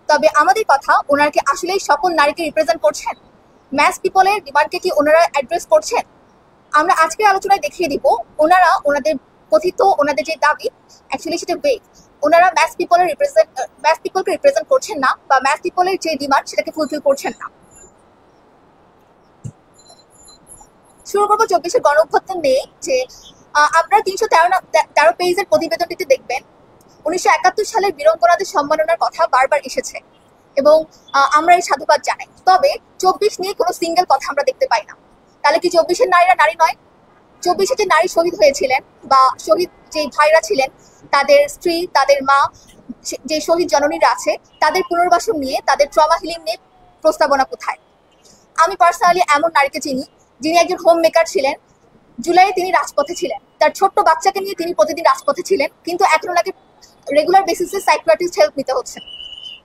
তবে আমাদের কথা, ওনারা কি আসলেই সকল নারীকে রিপ্রেজেন্ট করছেন? ম্যাস পিপলের ডিমান্ডকে কি ওনারা অ্যাড্রেস করছেন? আমরা আজকের আলোচনায় দেখিয়ে দিব ওনারা ওনাদের কথিত ওনাদের যে দাবি অ্যাকচুয়ালি সেটা বেগ। ওনারা ম্যাস পিপলকে রিপ্রেজেন্ট করছেন না, বা ম্যাস পিপলের যে ডিমান্ড সেটাকে ফুলফিল করছেন না। শুরু করবো 24-এর গণ অভ্যুত্থান নিয়ে। যে আপনারা 313 পেজের প্রতিবেদনটিতে দেখবেন 1971 সালের বীরঙ্গনাদের সম্মাননার কথা বারবার এসেছে এবং আমরা এই সাধুবাদ জানাই। তবে 24 নিয়ে কোনো সিঙ্গেল কথা আমরা দেখতে পাই না। তাহলে কি 24-এর নারীরা নারী নয়? 24-এ যে নারী শহীদ হয়েছিলেন বা শহীদ যে ভাইরা ছিলেন, তাদের স্ত্রী, তাদের মা, যে শহীদ জননীরা আছে, তাদের পুনর্বাসন নিয়ে, তাদের ট্রমা হিলিং নিয়ে প্রস্তাবনা কোথায়? আমি পার্সোনালি এমন নারীকে চিনি যিনি একজন হোম মেকার ছিলেন। জুলাইয়ে তিনি রাজপথে ছিলেন, তার ছোট্ট বাচ্চাকে নিয়ে তিনি প্রতিদিন রাজপথে ছিলেন, কিন্তু এখন ওনাকে রেগুলার বেসিসে সাইকিয়াট্রিস্ট হেল্প নিতে হচ্ছে।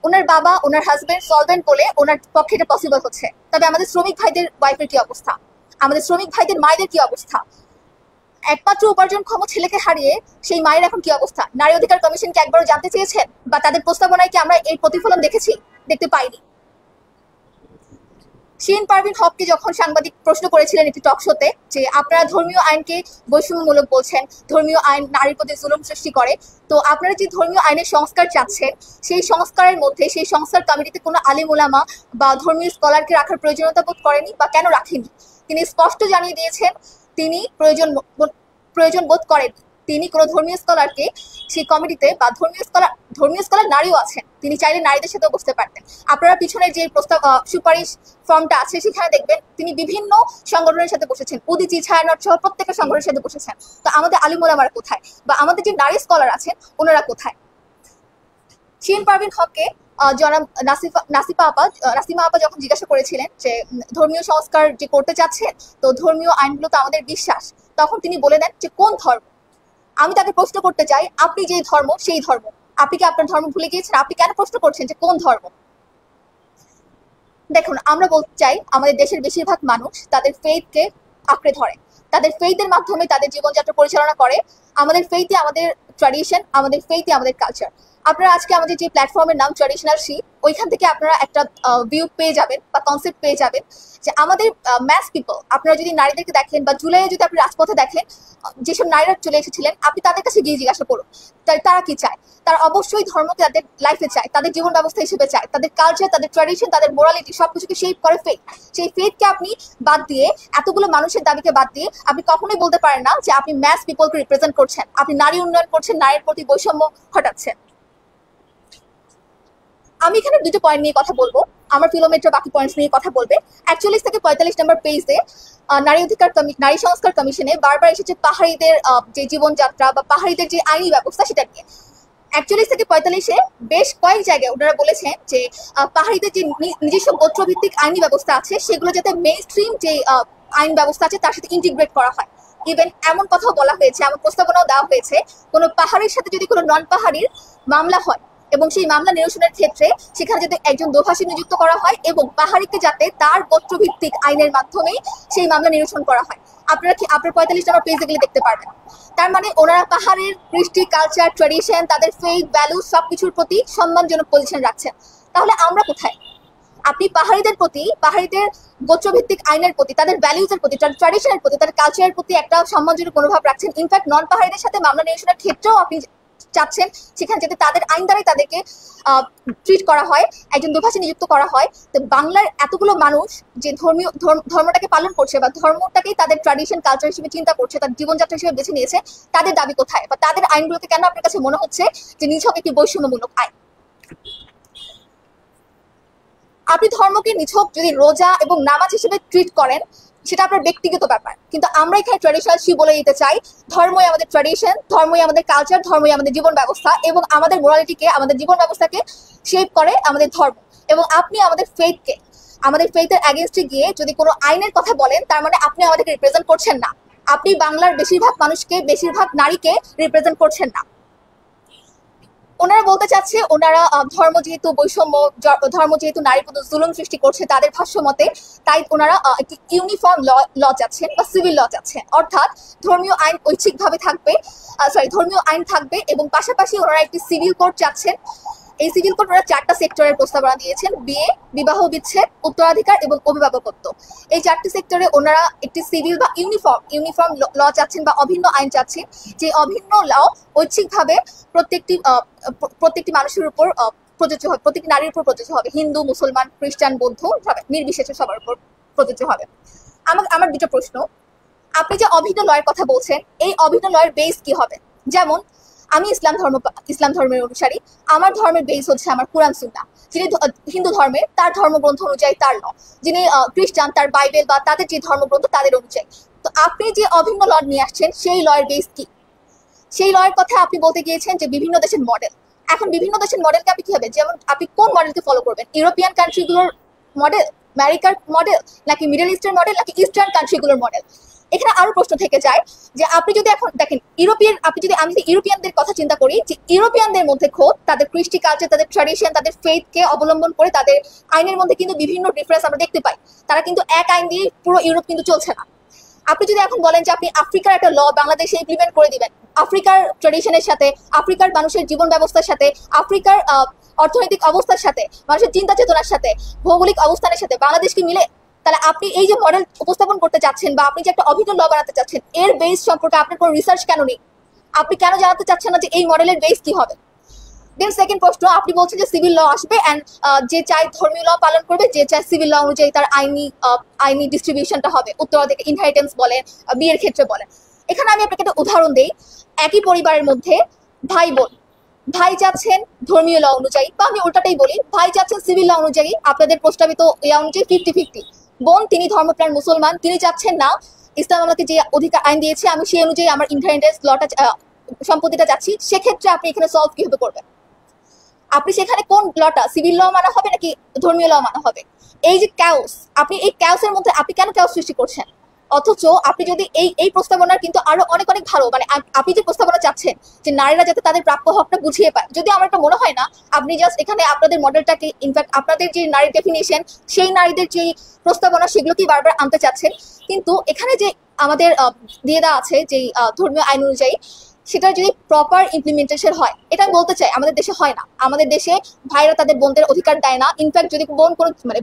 ওনার বাবা, ওনার হাজবেন্ড সলভেন্ট বলে ওনার পক্ষে এটা পসিবল হচ্ছে। তবে আমাদের শ্রমিক ভাইদের ওয়াইফের কি অবস্থা? আমাদের শ্রমিক ভাইদের মায়েদের কি অবস্থা? একমাত্র উপার্জনক্ষম ছেলেকে হারিয়ে সেই মায়ের এখন কি অবস্থা? নারী অধিকার কমিশনকে একবারও জানতে চেয়েছেন? বা তাদের প্রস্তাবনায় কি আমরা এই প্রতিফলন দেখেছি? দেখতে পাইনি। শিরিন পারভীন হককে যখন সাংবাদিক প্রশ্ন করেছিলেন একটি টক শোতে যে আপনারা ধর্মীয় আইনকে বৈষম্যমূলক বলছেন, ধর্মীয় আইন নারীর প্রতি জুলুম সৃষ্টি করে, তো আপনারা যে ধর্মীয় আইনের সংস্কার চাচ্ছেন, সেই সংস্কারের মধ্যে, সেই সংস্কার কমিটিতে কোনো আলিম ওলামা বা ধর্মীয় স্কলারকে রাখার প্রয়োজনীয়তা বোধ করেনি বা কেন রাখেনি? তিনি স্পষ্ট জানিয়ে দিয়েছেন তিনি প্রয়োজন বোধ করেন। তিনি কোনো ধর্মীয় স্কলারকে সেই কমিটিতে, বা ধর্মীয় স্কলার নারীও আছেন, তিনি চাইলে নারীদের সাথেও বসতে পারতেন। আপনারা পিছনে যে প্রস্তাব সুপারিশ ফর্মটা আছে সেখানে দেখবেন তিনি বিভিন্ন সংগঠনের সাথে বসেছেন, উদীচী, ছায়ানট সহ প্রত্যেকটা সংগঠনের সাথে বসেছেন। তো আমাদের আলিম ওলামারা কোথায়? বা আমাদের যে নারী স্কলার আছেন ওনারা কোথায়? শিরিন পারভীন হককে জনাব নাসিমা আপা যখন জিজ্ঞাসা করেছিলেন যে ধর্মীয় সংস্কার যে করতে চাচ্ছেন, তো ধর্মীয় আইনগুলো তো আমাদের বিশ্বাস, তখন তিনি বলে দেন যে কোন ধর্ম? আমি তাকে প্রশ্ন করতে চাই, আপনি যে ধর্ম সেই ধর্ম, আপনি কি আপনার ধর্ম ভুলে গিয়েছেন? আপনি কেন প্রশ্ন করছেন যে কোন ধর্ম? দেখুন, আমরা বলতে চাই আমাদের দেশের বেশিরভাগ মানুষ তাদের ফেইথকে আঁকড়ে ধরে, তাদের ফেইথের মাধ্যমে তাদের জীবনযাত্রা পরিচালনা করে। আমাদের ফেইথে আমাদের ট্র্যাডিশন, আমাদের ফেইথে আমাদের কালচার। আপনারা আজকে আমাদের যে প্ল্যাটফর্মের নাম ট্র্যাডিশনাল শি, ওইখান থেকে আপনারা একটা ভিউ পেয়ে যাবেন বা কনসেপ্ট পেয়ে যাবেন যে আমাদের ম্যাস পিপল, আপনারা যদি নারীদেরকে দেখেন বা জুলাইয়ে যদি আপনি রাজপথে দেখেন যেসব নারীরা চলে এসেছিলেন, আপনি তাদের কাছে গিয়ে জিজ্ঞাসা করুন তারা কি চায়। তারা অবশ্যই ধর্মকে তাদের লাইফে চায়, তাদের জীবন ব্যবস্থা হিসেবে চায়, তাদের কালচার, তাদের ট্র্যাডিশন, তাদের মোরালিটি সবকিছুকে শেপ করে ফেথ। সেই ফেথকে আপনি বাদ দিয়ে, এতগুলো মানুষের দাবিকে বাদ দিয়ে আপনি কখনোই বলতে পারেন না যে আপনি ম্যাস পিপলকে রিপ্রেজেন্ট করছেন, আপনি নারী উন্নয়ন করছেন, নারীর প্রতি বৈষম্য ঘটাচ্ছেন। আমি এখানে দুটো পয়েন্ট নিয়ে কথা বলবো, আমার ফিলোমেট্রো বাকি পয়েন্টস নিয়ে কথা বলবে। 41 থেকে 45 নম্বর পেজে নারী সংস্কার কমিশনে বারবার এসেছে পাহাড়িদের যে জীবনযাত্রা বা পাহাড়িদের যে আইনি ব্যবস্থা সেটা নিয়ে। 41 থেকে 45-এ বেশ কয়েক জায়গায় ওনারা বলেছেন যে পাহাড়িদের যে নিজস্ব গোত্রভিত্তিক আইনি ব্যবস্থা আছে সেগুলো যাতে মেইন স্ট্রিম যে আইন ব্যবস্থা আছে তার সাথে ইন্টিগ্রেট করা হয়। ইভেন এমন কথাও বলা হয়েছে, এমন প্রস্তাবনাও দেওয়া হয়েছে, কোনো পাহাড়ির সাথে যদি কোনো নন পাহাড়ির মামলা হয় এবং সেই মামলা নিরসনের ক্ষেত্রে সেখানে যাতে একজন দোভাষী নিযুক্ত করা হয় এবং পাহাড়িকে যাতে তার গোত্রভিত্তিক আইনের মাধ্যমেই সেই মামলা নিরসন করা হয়। আপনারা কি আপনার 45 নম্বর পেজে গেলে দেখতে পারবেন। তার মানে ওনারা পাহাড়ের কৃষ্টি, কালচার, ট্র্যাডিশন, তাদের ফেইথ, ভ্যালু সবকিছুর প্রতি সম্মানজনক পজিশন রাখছেন। তাহলে আমরা কোথায়? আপনি পাহাড়িদের প্রতি, পাহাড়িদের গোত্রভিত্তিক আইনের প্রতি, তাদের ভ্যালুজের প্রতি, তাদের ট্র্যাডিশনের প্রতি, তাদের কালচারের প্রতি একটা সম্মানজনক মনোভাব রাখছেন। ইনফ্যাক্ট নন পাহাড়িদের সাথে মামলা নিরসনের ক্ষেত্রেও আপনি চাচ্ছেন সেখানে যাতে তাদের আইন দ্বারাই তাদেরকে ট্রিট করা হয়, একজন দোভাষী নিযুক্ত করা হয়। তো বাংলার এতগুলো মানুষ যে ধর্মটাকে পালন করছে বা ধর্মটাকেই তাদের ট্র্যাডিশন, কালচার হিসেবে চিন্তা করছে, তাদের জীবনযাত্রা হিসেবে বেছে নিয়েছে, তাদের দাবি কোথায়? বা তাদের আইনগুলোকে কেন আপনার কাছে মনে হচ্ছে যে নিছক একটি বৈষম্যমূলক আইন? আপনি ধর্মকে নিছক যদি রোজা এবং নামাজ হিসেবে ট্রিট করেন সেটা আপনার ব্যক্তিগত ব্যাপার, কিন্তু আমরা এখানে ট্র্যাডিশনাল শি বলে দিতে চাই ধর্মই আমাদের ট্র্যাডিশন, ধর্মই আমাদের কালচার, ধর্মই আমাদের জীবন ব্যবস্থা এবং আমাদের মোরালিটিকে, আমাদের জীবন ব্যবস্থাকে শেপ করে আমাদের ধর্ম। এবং আপনি আমাদের ফেথকে, আমাদের ফেথের অ্যাগেনস্টে গিয়ে যদি কোনো আইনের কথা বলেন তার মানে আপনি আমাদেরকে রিপ্রেজেন্ট করছেন না, আপনি বাংলার বেশিরভাগ মানুষকে, বেশিরভাগ নারীকে রিপ্রেজেন্ট করছেন না। ওনারা বলতে চাচ্ছে ওনারা ধর্ম যেহেতু বৈষম্য, ধর্ম যেহেতু নারীর প্রতি জুলুম সৃষ্টি করছে তাদের ভাষ্য মতে, তাই ওনারা একটি ইউনিফর্ম ল চাচ্ছেন বা সিভিল ল চাচ্ছেন, অর্থাৎ ধর্মীয় আইন ঐচ্ছিকভাবে থাকবে, ধর্মীয় আইন থাকবে এবং পাশাপাশি ওনারা একটি সিভিল কোড চাচ্ছেন এই সিভিল কোড ওরা 4টা সেক্টরের প্রস্তাবনা দিয়েছেন: বিয়ে, বিবাহ বিচ্ছেদ, উত্তরাধিকার এবং অভিভাবকত্ব। এই 4টি সেক্টরে ওনারা একটি সিভিল বা ইউনিফর্ম ল চাচ্ছেন বা অভিন্ন আইন চাচ্ছেন, যে অভিন্ন ল ঐচ্ছিকভাবে প্রত্যেকটি মানুষের উপর প্রযোজ্য হবে, প্রত্যেকটি নারীর উপর প্রযোজ্য হবে, হিন্দু, মুসলমান, খ্রিস্টান, বৌদ্ধ নির্বিশেষে সবার উপর প্রযোজ্য হবে। আমার দুটো প্রশ্ন, আপনি যে অভিন্ন লয়ের কথা বলছেন, এই অভিন্ন লয়ের বেস কি হবে? যেমন আমি ইসলাম ধর্মের অনুসারী, আমার ধর্মের বেস হচ্ছে আমার কোরআন সুন্নাহ। যিনি হিন্দু ধর্মের, তার ধর্মগ্রন্থ অনুযায়ী তার ল। যিনি খ্রিস্টান, তার বাইবেল বা তাদের যে ধর্মগ্রন্থ তাদের অনুযায়ী। তো আপনি যে অভিন্ন ল নিয়ে আসছেন, সেই লয়ের বেস কি? সেই লয়ের কথা আপনি বলতে গিয়েছেন যে বিভিন্ন দেশের মডেল। এখন বিভিন্ন দেশের মডেলকে আপনি কি হবে, যেমন আপনি কোন মডেলকে ফলো করবেন? ইউরোপিয়ান কান্ট্রিগুলোর মডেল, আমেরিকার মডেল, নাকি মিডল ইস্টের মডেল, নাকি ইস্টার্ন কান্ট্রিগুলোর মডেল? এখানে আরো প্রশ্ন থেকে যায় যে আপনি যদি এখন দেখেন আমি যদি ইউরোপিয়ানদের কথা চিন্তা করি, যে ইউরোপিয়ানদের মধ্যে খোদ তাদের কৃষ্টি কালচার, তাদের ট্র্যাডিশন, তাদের ফেথকে অবলম্বন করে তাদের আইনের মধ্যে কিন্তু বিভিন্ন ডিফারেন্স আমরা দেখতে পাই। তারা কিন্তু এক আইন দিয়ে পুরো ইউরোপ কিন্তু চলছে না। আপনি যদি এখন বলেন যে আপনি আফ্রিকার একটা ল বাংলাদেশে ইমপ্লিমেন্ট করে দিবেন, আফ্রিকার ট্র্যাডিশনের সাথে, আফ্রিকার মানুষের জীবন ব্যবস্থার সাথে, আফ্রিকার অর্থনৈতিক অবস্থার সাথে, মানুষের চিন্তা চেতনার সাথে, ভৌগোলিক অবস্থানের সাথে বাংলাদেশ কি মিলে? তাহলে আপনি এই যে মডেল উপস্থাপন করতে চাচ্ছেন বা আপনি যে একটা অভিন্ন ল বানাতে চাচ্ছেন, এর বেস সম্পর্কে আপনার কোনো রিসার্চ কেন নেই? আপনি কেন জানাতে চাচ্ছেন না যে এই মডেলের বেস কি হবে? দেন সেকেন্ড প্রশ্ন, আপনি বলছেন যে সিভিল ল আসবে অ্যান্ড যে চাই ধর্মীয় ল পালন করবে, যে চাই সিভিল ল অনুযায়ী তার আইনি ডিস্ট্রিবিউশনটা হবে, উত্তরাধিকার, ইনহেরিটেন্স বলেন, বিয়ের ক্ষেত্রে বলেন। এখানে আমি আপনাকে একটা উদাহরণ দিই। একই পরিবারের মধ্যে ভাই বোন, ভাই চাচ্ছেন ধর্মীয় ল অনুযায়ী, বা আমি উল্টাটাই বলি, ভাই চাচ্ছেন সিভিল ল অনুযায়ী, আপনাদের প্রস্তাবিত ইয়া অনুযায়ী 50-50। বোন, তিনি ধর্মপ্রাণ মুসলমান, তিনি চাচ্ছেন না ইসলাম আমাকে যে অধিকার আইন দিয়েছে আমি সেই অনুযায়ী আমার ইনহেরিটেন্স লটা সম্পত্তিটা চাচ্ছি। সেক্ষেত্রে আপনি এখানে সলভ কিভাবে করবেন? আপনি সেখানে কোন লটা, সিভিল ল মানা হবে নাকি ধর্মীয় ল মানা হবে? এই যে ক্যাওস, আপনি এই ক্যাওসের মধ্যে আপনি কেন ক্যাওস সৃষ্টি করছেন? অথচ আপনি যদি এই প্রস্তাবনার কিন্তু আরো অনেক অনেক ভালো, মানে আপনি যে প্রস্তাবনা চাচ্ছেন যে নারীরা যাতে তাদের প্রাপ্য হকটা বুঝিয়ে পায়, যদি আমার এটা মনে হয় না আপনি জাস্ট এখানে আপনাদের মডেলটাকে, ইনফ্যাক্ট আপনাদের যে নারীর ডেফিনেশন, সেই নারীদের যে প্রস্তাবনা, সেগুলোকেই বারবার আনতে চাচ্ছেন। কিন্তু এখানে যে আমাদের দিয়ে দেওয়া আছে যে ধর্মীয় আইন অনুযায়ী, সেটা যদি প্রপার ইমপ্লিমেন্টেশন হয়, এটা আমি বলতে চাই আমাদের দেশে হয় না। আমাদের দেশে ভাইরা তাদের বোনদের অধিকার দেয় না। ইনফ্যাক্ট যদি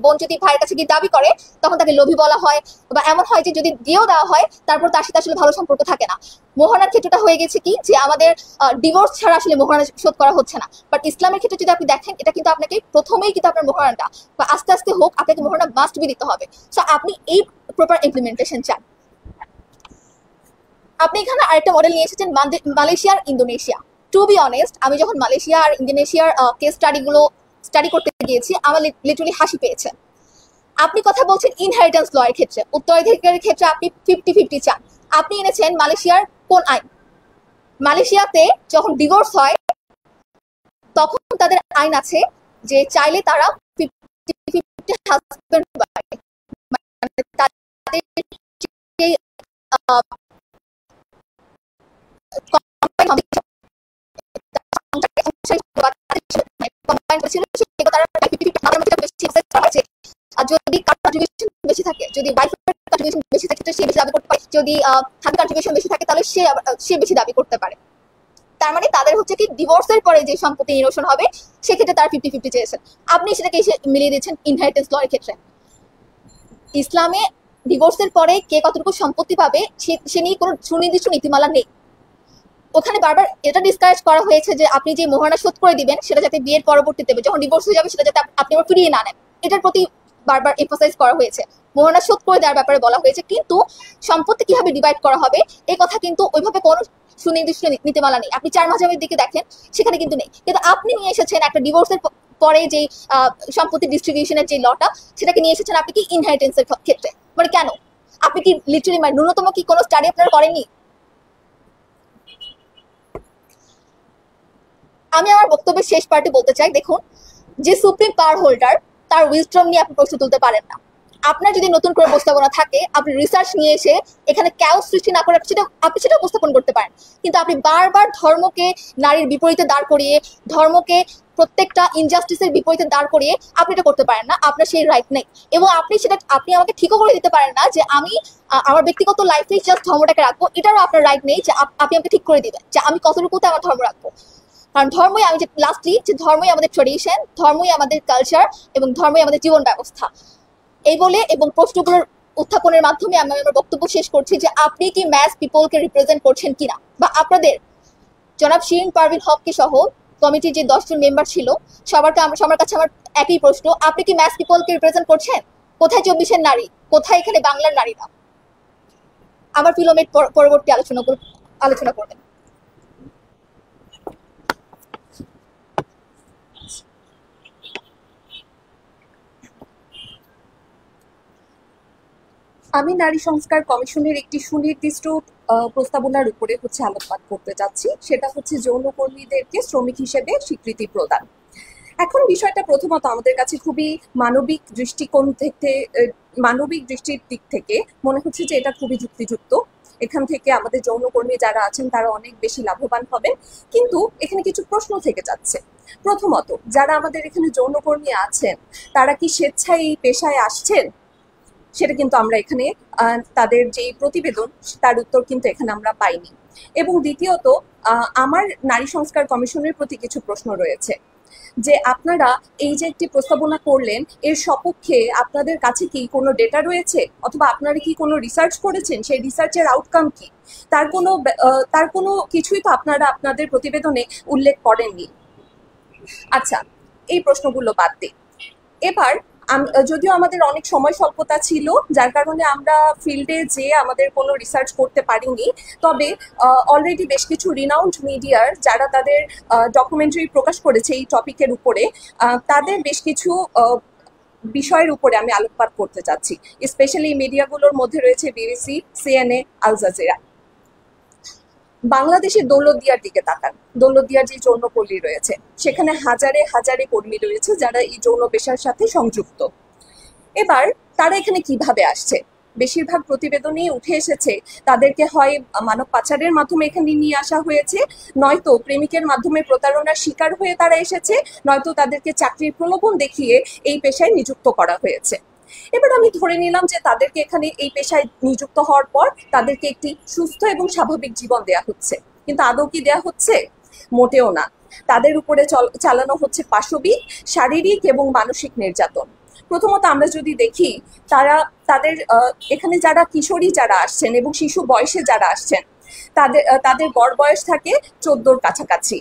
বোন যদি ভাইয়ের কাছে গিয়ে দাবি করে, তখন তাকে লোভী বলা হয়, বা এমন হয় যে যদি দিয়েও দেওয়া হয় তারপর তার সাথে আসলে ভালো সম্পর্ক থাকে না। মোহনার ক্ষেত্রটা হয়ে গেছে কি, যে আমাদের ডিভোর্স ছাড়া আসলে মোহনা শোধ করা হচ্ছে না। বাট ইসলামের ক্ষেত্রে যদি আপনি দেখেন, এটা কিন্তু আপনাকে প্রথমেই কিন্তু আপনার মোহনাটা বা আস্তে আস্তে হোক, আপনাকে মোহনা মাস্ট বি দিতে হবে। সো আপনি এই প্রপার ইমপ্লিমেন্টেশন চান। আপনি এখানে আরেকটা মডেল নিয়ে এসেছেন, মালয়েশিয়ার ইন্দোনেশিয়া। টু বি অনেস্ট, আমি যখন মালয়েশিয়া আর ইন্দোনেশিয়ার কেস স্টাডি করতে গিয়েছি, আমার লিটারালি হাসি পেয়েছে। আপনি কথা বলছেন ইনহেরিটেন্স ল এর ক্ষেত্রে, উত্তরাধিকারের ক্ষেত্রে আপনি 50-50 চান। আপনি এনেছেন মালয়েশিয়ার কোন আইন? মালয়েশিয়াতে যখন ডিভোর্স হয়, তখন তাদের আইন আছে যে চাইলে তারা 50-50 হাজবেন্ড ওয়াইফ, মানে তাদের যদি কন্ট্রিবিউশন বেশি থাকে, যদি ওয়াইফের কন্ট্রিবিউশন বেশি থাকে তো সে বেশি দাবি করতে পারে, যদি হাজবেন্ড কন্ট্রিবিউশন বেশি থাকে তাহলে সে বেশি দাবি করতে পারে। তার মানে তাদের হচ্ছে কি ডিভোর্সের পরে যে সম্পত্তি নিরসন হবে, সেক্ষেত্রে তারা 50-50 চেয়েছেন। আপনি সেটাকে এসে মিলিয়ে দিচ্ছেন ইনহেরিটেন্স ল এর ক্ষেত্রে। ইসলামে ডিভোর্সের পরে কে কতটুকু সম্পত্তি পাবে সে নিয়ে কোনো সুনির্দিষ্ট নীতিমালা নেই। ওখানে বারবার এটা ডিসকারেজ করা হয়েছে যে আপনি যে মোহরানা শোধ করে দিবেন, সেটা যাতে বিয়ের পরবর্তীতে যখন ডিভোর্স হয়ে যাবে সেটা যাতে আপনি আবার ফিরিয়ে না নেন, এটার প্রতি বারবার এমফাসাইজ করা হয়েছে। মোহরানা শোধ করে দেওয়ার ব্যাপারে বলা হয়েছে, কিন্তু সম্পত্তি কিভাবে ডিভাইড করা হবে এই কথা কিন্তু ওইভাবে কোনো সুনির্দিষ্ট নীতিমালা নেই। আপনি 4 মাযহাবের দিকে দেখেন, সেখানে কিন্তু নেই। কিন্তু আপনি নিয়ে এসেছেন একটা ডিভোর্সের পরে যে সম্পত্তি ডিস্ট্রিবিউশনের যে লটা, সেটাকে নিয়ে এসেছেন আপনি কি ইনহেরিটেন্সের ক্ষেত্রে। মানে কেন? আপনি কি লিটারালি মানে ন্যূনতম কি কোনো স্টাডি আপনারা করেননি? আমি আমার বক্তব্যের শেষ পার্টি বলতে চাই, দেখুন, যে সুপ্রিম পাওয়ার হোল্ডার, তার উইজডম নিয়ে আপনি প্রশ্ন তুলতে পারেন না। আপনার যদি নতুন করে প্রস্তাবনা থাকে, আপনি রিসার্চ নিয়ে এসে এখানে ক্যাওস সৃষ্টি না করে আপনি সেটা উপস্থাপন করতে পারেন। কিন্তু আপনি বারবার ধর্মকে নারীর বিপরীতে দাঁড় করিয়ে, ধর্মকে প্রত্যেকটা ইনজাস্টিসের বিপরীতে দাঁড় করিয়ে আপনি এটা করতে পারেন না। আপনার সেই রাইট নেই। এবং আপনি আমাকে ঠিকও করে দিতে পারেন না যে আমি আমার ব্যক্তিগত লাইফে জাস্ট ধর্মটাকে রাখবো, এটারও আপনার রাইট নেই যে আপনি আমাকে ঠিক করে দিবেন যে আমি কতটুকুতে আমার ধর্ম রাখবো। কারণ ধর্মই, আমি যে লাস্টলি, যে ধর্মই আমাদের ট্রেডিশন, ধর্মই আমাদের কালচার এবং ধর্মই আমাদের জীবন ব্যবস্থা। এই বলে এবং প্রশ্নগুলোর উত্থাপনের মাধ্যমে আমি আমার বক্তব্য শেষ করছি যে আপনি কি ম্যাস পিপলকে রিপ্রেজেন্ট করছেন কিনা, বা আপনাদের জনাব শিরিন পারভিন হককে সহ কমিটির যে 10 জন মেম্বার ছিল সবার কাছে আমার একই প্রশ্ন, আপনি কি ম্যাস পিপলকে রিপ্রেজেন্ট করছেন? কোথায় 24-এর নারী, কোথায় এখানে বাংলার নারীরা? আমার ফিলোমেট পরবর্তী আলোচনা করবেন। আমি নারী সংস্কার কমিশনের একটি সুনির্দিষ্ট প্রস্তাবনার উপরে আলোকপাত করতে চাচ্ছি, সেটা হচ্ছে যৌনকর্মীদেরকে শ্রমিক হিসেবে স্বীকৃতি প্রদান। এখন বিষয়টা প্রথমত আমাদের কাছে খুবই মানবিক দৃষ্টির দিক থেকে মনে হচ্ছে যে এটা খুবই যুক্তিযুক্ত। এখান থেকে আমাদের যৌনকর্মী যারা আছেন তারা অনেক বেশি লাভবান হবেন, কিন্তু এখানে কিছু প্রশ্ন থেকে যাচ্ছে। প্রথমত, যারা আমাদের এখানে যৌনকর্মী আছেন তারা কি স্বেচ্ছায় এই পেশায় আসছেন? সেটা কিন্তু আমরা এখানে তাদের যে প্রতিবেদন তার উত্তর কিন্তু এখানে আমরা পাইনি। এবং দ্বিতীয়ত, আমার নারী সংস্কার কমিশনের প্রতি কিছু প্রশ্ন রয়েছে যে আপনারা এই যে একটি প্রস্তাবনা করলেন, এর সপক্ষে আপনাদের কাছে কি কোনো ডেটা রয়েছে, অথবা আপনারা কি কোনো রিসার্চ করেছেন? সেই রিসার্চের আউটকাম কি? তার কোনো কিছুই তো আপনারা আপনাদের প্রতিবেদনে উল্লেখ করেননি। আচ্ছা, এই প্রশ্নগুলো বাদ দিই। এবার যদিও আমাদের অনেক সময় স্বল্পতা ছিল, যার কারণে আমরা ফিল্ডে যেয়ে আমাদের কোনো রিসার্চ করতে পারিনি, তবে অলরেডি বেশ কিছু রিনাউন্ড মিডিয়ার যারা তাদের ডকুমেন্টারি প্রকাশ করেছে এই টপিকের উপরে, তাদের বেশ কিছু বিষয়ের উপরে আমি আলোকপাত করতে চাচ্ছি। স্পেশালি এই মিডিয়াগুলোর মধ্যে রয়েছে বিবিসি, সিএনএ, আল জাজিরা। বাংলাদেশের দৌলতদিয়ার দিকে তাকান। দৌলতদিয়ার যে যৌনপল্লী রয়েছে সেখানে হাজারে হাজারে কর্মী রয়েছে যারা এই যৌন পেশার সাথে সংযুক্ত। এবার তারা এখানে কিভাবে আসছে? বেশিরভাগ প্রতিবেদনেই উঠে এসেছে তাদেরকে হয় মানব পাচারের মাধ্যমে এখানে নিয়ে আসা হয়েছে, নয়তো প্রেমিকের মাধ্যমে প্রতারণার শিকার হয়ে তারা এসেছে, নয়তো তাদেরকে চাকরির প্রলোভন দেখিয়ে এই পেশায় নিযুক্ত করা হয়েছে। এবার আমি ধরে নিলাম যে তাদেরকে এখানে এই পেশায় নিযুক্ত হওয়ার পর তাদেরকে একটি সুস্থ এবং স্বাভাবিক জীবন দেয়া হচ্ছে, কিন্তু আদৌ কি দেয়া হচ্ছে? মোটেও না। তাদের উপরে চালানো হচ্ছে পাশবিক, শারীরিক এবং মানসিক নির্যাতন। প্রথমত আমরা যদি দেখি, তাদের এখানে যারা কিশোরী যারা আসছেন এবং শিশু বয়সে যারা আসছেন তাদের গড় বয়স থাকে 14-র কাছাকাছি।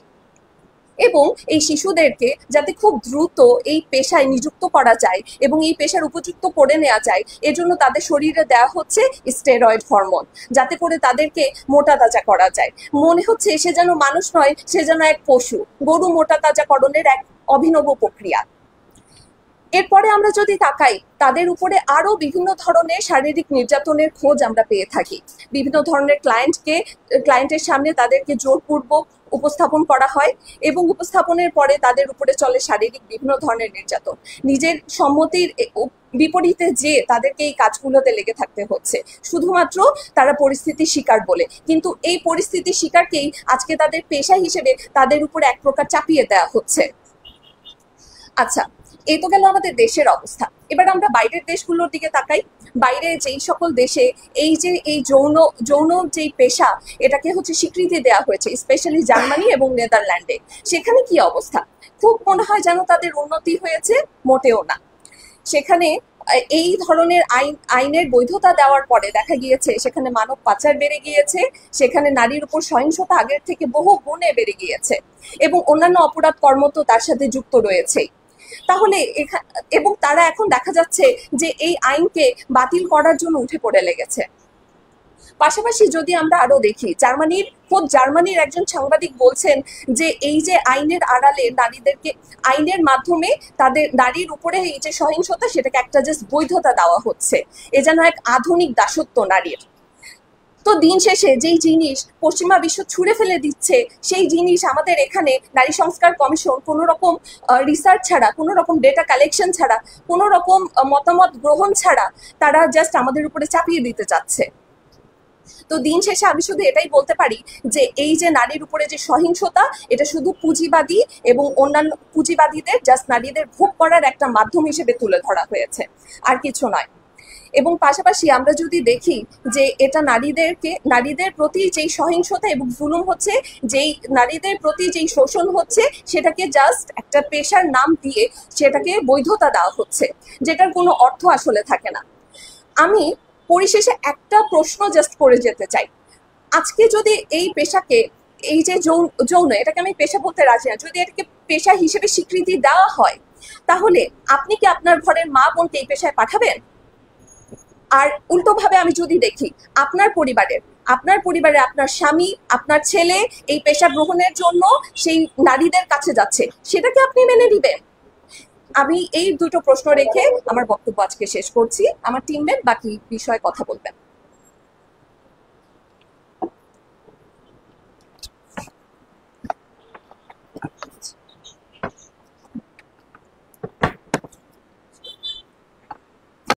এবং এই শিশুদেরকে যাতে খুব দ্রুত এই পেশায় নিযুক্ত করা যায় এবং এই পেশার উপযুক্ত করে নেওয়া যায়, এজন্য তাদের শরীরে দেওয়া হচ্ছে স্টেরয়েড হরমোন, যাতে করে তাদেরকে মোটা তাজা করা যায়। মনে হচ্ছে সে যেন মানুষ নয়, সে যেন এক পশু। গরু মোটা তাজাকরণের এক অভিনব প্রক্রিয়া। এরপরে আমরা যদি তাকাই, তাদের উপরে আরো বিভিন্ন ধরনের শারীরিক নির্যাতনের খোঁজ আমরা পেয়ে থাকি। বিভিন্ন ধরনের ক্লায়েন্টের সামনে তাদেরকে জোরপূর্বক উপস্থাপন করা হয় এবং উপস্থাপনের পরে তাদের উপরে চলে শারীরিক বিভিন্ন ধরনের নির্যাতন। নিজের সম্মতির বিপরীতে যে তাদেরকে এই কাজগুলোতে লেগে থাকতে হচ্ছে, শুধুমাত্র তারা পরিস্থিতির শিকার বলে। কিন্তু এই পরিস্থিতির শিকারকেই আজকে তাদের পেশা হিসেবে তাদের উপরে এক প্রকার চাপিয়ে দেওয়া হচ্ছে। আচ্ছা, এই তো গেল আমাদের দেশের অবস্থা। এবার আমরা বাইরের দেশগুলোর দিকে তাকাই। বাইরে যেই সকল দেশে এই যৌন যেই পেশা, এটাকে স্বীকৃতি দেওয়া হয়েছে, স্পেশালি জার্মানি এবং নেদারল্যান্ডে, সেখানে কি অবস্থা? খুব মনে হয় যেন তাদের উন্নতি হয়েছে, মোটেও না। সেখানে এই ধরনের আইনের বৈধতা দেওয়ার পরে দেখা গিয়েছে সেখানে মানব পাচার বেড়ে গিয়েছে, সেখানে নারীর উপর সহিংসতা আগের থেকে বহু গুণে বেড়ে গিয়েছে এবং অন্যান্য অপরাধ কর্ম তো তার সাথে যুক্ত রয়েছে। তাহলে এবং তারা এখন দেখা যাচ্ছে যে এই আইনকে বাতিল করার জন্য উঠে পড়ে লেগেছে। পাশাপাশি যদি আমরা আরো দেখি, জার্মানির একজন সাংবাদিক বলছেন যে এই যে আইনের আড়ালে আইনের মাধ্যমে তাদের নারীর উপরে এই যে সহিংসতা, সেটাকে একটা জাস্ট বৈধতা দেওয়া হচ্ছে, এ যেন এক আধুনিক দাসত্ব নারীর। তো দিন শেষে যেই জিনিস পশ্চিমা বিশ্ব ছুঁড়ে ফেলে দিচ্ছে, সেই জিনিস আমাদের এখানে নারী সংস্কার কমিশন কোনো রকম রিসার্চ ছাড়া, কোনো রকম ডেটা কালেকশন ছাড়া, কোনো রকম মতামত গ্রহণ ছাড়া তারা জাস্ট আমাদের উপরে চাপিয়ে দিতে চাচ্ছে। তো দিন শেষে আমি শুধু এটাই বলতে পারি যে এই যে নারীর উপরে যে সহিংসতা, এটা শুধু পুঁজিবাদী এবং অন্যান্য পুঁজিবাদীদের জাস্ট নারীদের ভোগ করার একটা মাধ্যম হিসেবে তুলে ধরা হয়েছে, আর কিছু নয়। এবং পাশাপাশি আমরা যদি দেখি যে এটা নারীদের প্রতি যেই সহিংসতা এবং জুলুম হচ্ছে, যেই নারীদের প্রতি যেই শোষণ হচ্ছে, সেটাকে জাস্ট একটা পেশার নাম দিয়ে সেটাকে বৈধতা দেওয়া হচ্ছে, যেটার কোনো অর্থ আসলে থাকে না। আমি পরিশেষে একটা প্রশ্ন জাস্ট করে যেতে চাই, আজকে যদি এই পেশাকে, এই যে যৌন এটাকে আমি পেশা বলতে রাজি না, যদি এটাকে পেশা হিসেবে স্বীকৃতি দেওয়া হয়, তাহলে আপনি কি আপনার ঘরের মা বোনকে এই পেশায় পাঠাবেন? আর উল্টোভাবে আমি যদি দেখি, আপনার পরিবারে আপনার স্বামী, আপনার ছেলে এই পেশা গ্রহণের জন্য সেই নারীদের কাছে যাচ্ছে, সেটাকে আপনি মেনে নিবেন? আমি এই দুটো প্রশ্ন রেখে আমার বক্তব্য আজকে শেষ করছি। আমার টিমমেট বাকি বিষয়ে কথা বলবেন।